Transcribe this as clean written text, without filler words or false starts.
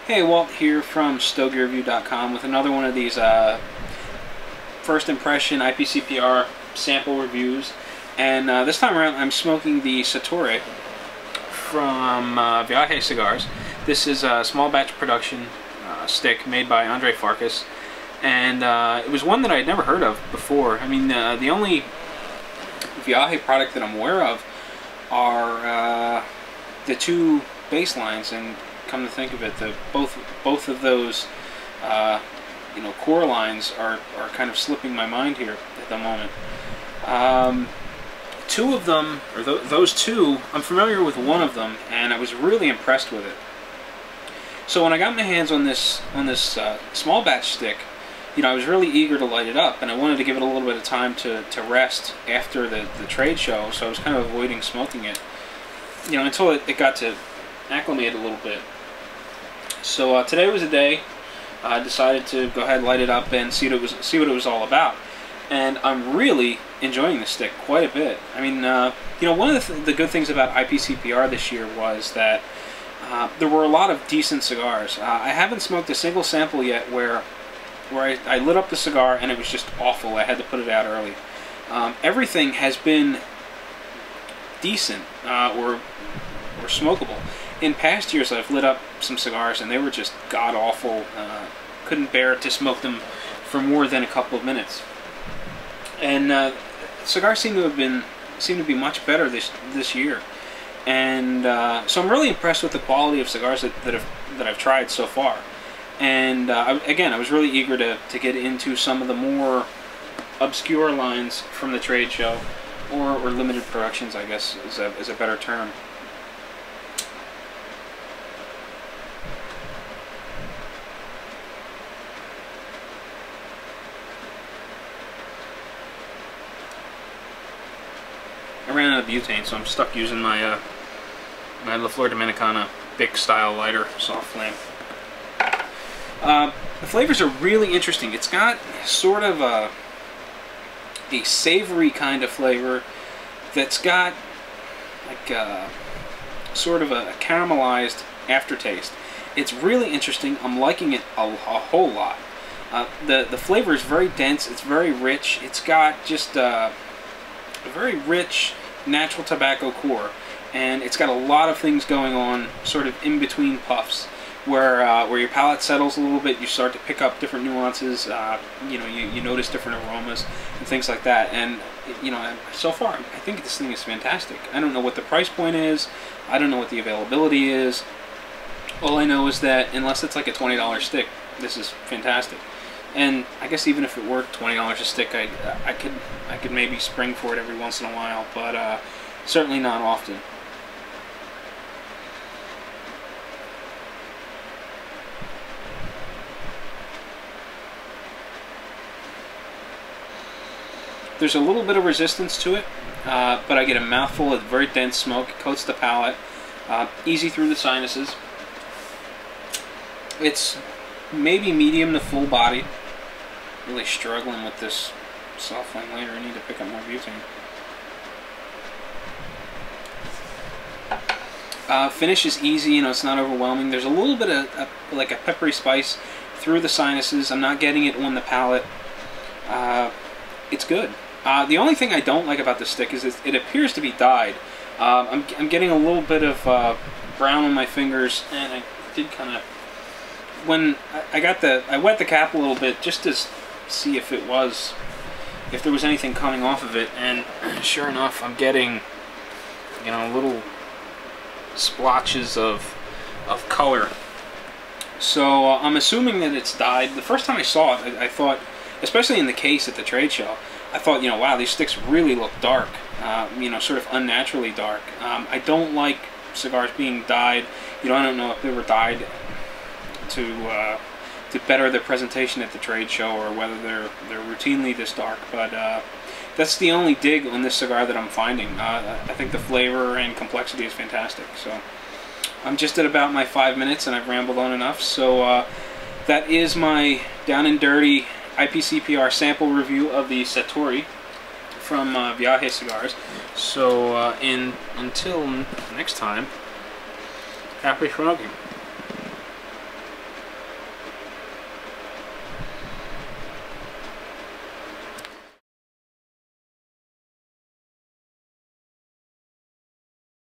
Hey, Walt here from StogieReview.com with another one of these first impression IPCPR sample reviews. And this time around I'm smoking the Satori from Viaje Cigars. This is a small batch production stick made by Andre Farkas. And it was one that I had never heard of before. I mean, the only Viaje product that I'm aware of are the two baselines, and come to think of it, both of those core lines are kind of slipping my mind here at the moment. Two of them, or those two, I'm familiar with one of them, and I was really impressed with it. So when I got my hands on this small batch stick, I was really eager to light it up, and I wanted to give it a little bit of time to rest after the trade show, so I was kind of avoiding smoking it, until it got to acclimate a little bit. So today was a day I decided to go ahead and light it up and see what it was all about. And I'm really enjoying the stick quite a bit. I mean, one of the good things about IPCPR this year was that there were a lot of decent cigars. I haven't smoked a single sample yet where I lit up the cigar and it was just awful. I had to put it out early. Everything has been decent or smokable. In past years, I've lit up some cigars and they were just god-awful. Couldn't bear to smoke them for more than a couple of minutes. And cigars seem to be much better this year. And so I'm really impressed with the quality of cigars that I've tried so far. And again, I was really eager to get into some of the more obscure lines from the trade show, or limited productions, I guess is a better term. I ran out of butane, so I'm stuck using my my La Flor Dominicana Bic style lighter, soft flame. The flavors are really interesting. It's got sort of a savory kind of flavor that's got like sort of a caramelized aftertaste. It's really interesting. I'm liking it a whole lot. The flavor is very dense. It's very rich. It's got just a very rich natural tobacco core, and it's got a lot of things going on sort of in between puffs, where your palate settles a little bit. You start to pick up different nuances. You notice different aromas and things like that. And so far I think this thing is fantastic. I don't know what the price point is. I don't know what the availability is. All I know is that unless it's like a $20 stick, this is fantastic. And I guess even if it were $20 a stick, I could maybe spring for it every once in a while, but certainly not often. There's a little bit of resistance to it, but I get a mouthful of very dense smoke. It coats the palate, easy through the sinuses. It's maybe medium to full body. Really struggling with this soft flame lighter. I need to pick up more butane. Finish is easy. It's not overwhelming. There's a little bit of like a peppery spice through the sinuses. I'm not getting it on the palate. It's good. The only thing I don't like about this stick is it appears to be dyed. I'm getting a little bit of brown on my fingers, and I did kind of, when I wet the cap a little bit just to see if there was anything coming off of it, and sure enough, I'm getting little splotches of color. So I'm assuming that it's dyed. The first time I saw it, I thought, especially in the case at the trade show, I thought, wow, these sticks really look dark, sort of unnaturally dark. I don't like cigars being dyed. I don't know if they were dyed to better the presentation at the trade show, or whether they're routinely this dark. But that's the only dig on this cigar that I'm finding. I think the flavor and complexity is fantastic. So I'm just at about my 5 minutes, and I've rambled on enough. So that is my down and dirty IPCPR sample review of the Satori from Viaje Cigars. So until next time, happy smoking.